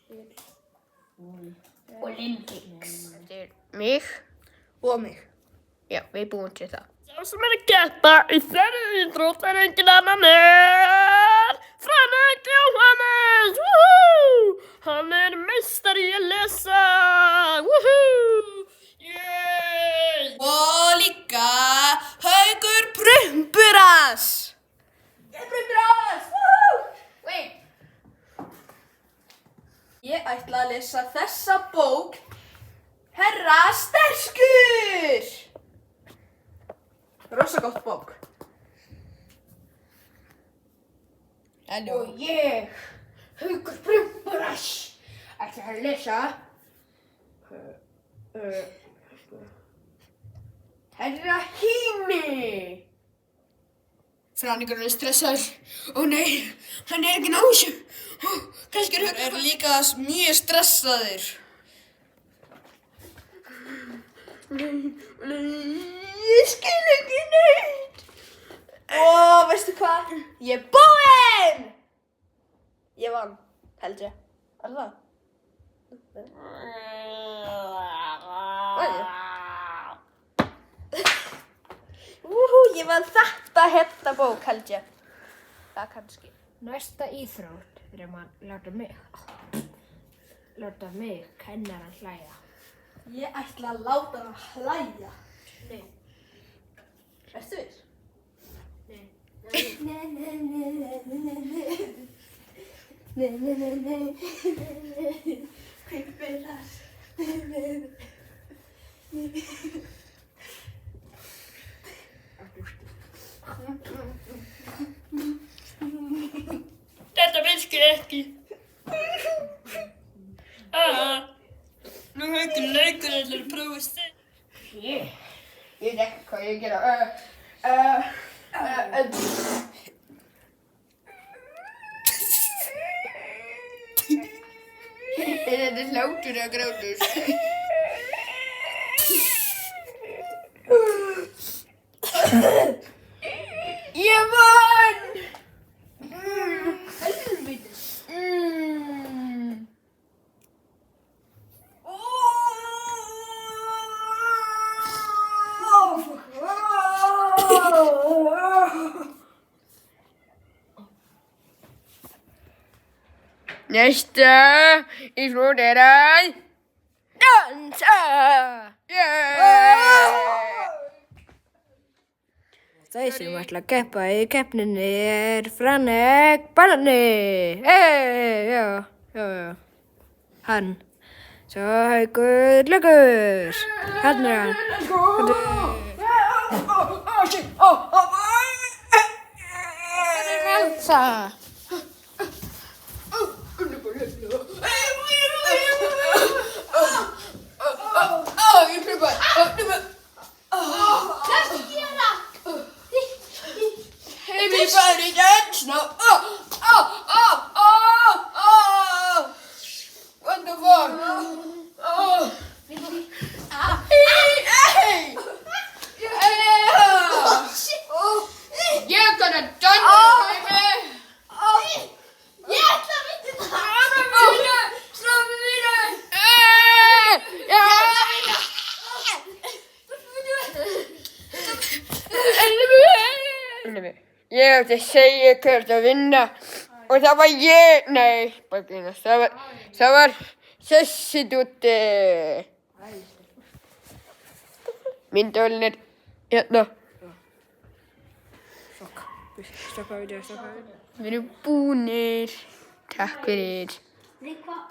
Og Lindix. Þetta mig. Og mig. Já, við búum til það. Sá sem að keppa í þeirri íþrótt engin annan Frank Jóhannes. Hann meistari í að lesa. Yay! Og líka Haukur Prumburas. Prumburas! Wait. Ég ætla að lesa þessa bók, Herra sterkur. Rosa gott bók. Og ég, Haukur Prumburas, ætla að lesa Herra Hími. Frankur stressaður. Ó nei, hann ekki ná þessu. Kannski er líka mjög stressaður. Ég skil ekki neitt. Ó, veistu hvað? Ég er búinn! Ég vann, held ég. Er það? Ég vann þetta hérna bók, held ég. Það kannski. Næsta íþrótt fyrir að láta mig kennaran hlæja. Ég ætla að láta hann hlæja. Nei. Ertu viss? Nei. Þetta virkar ekki. Nú Haukur leikur allir að prófa sig. Ég veit ekki hvað ég gera. Þetta er hlátur og grátur. Ég vann! Helvítis. Næsta íþrótt að dansa. Þau sem ætla að keppa í keppninni Frank Banani. Já. Hann. Svo Haukur Löggur. Hann hann. Dansa. Ég pröfa. Everybody dance now. What the fuck? You're gonna dance, baby. Ég átti að segja hvert að vinna og það var ég, nei, það var þessi dúti. Myndavélin hérna. Stoppa við. Við erum búnir. Takk fyrir. Nei, hvað?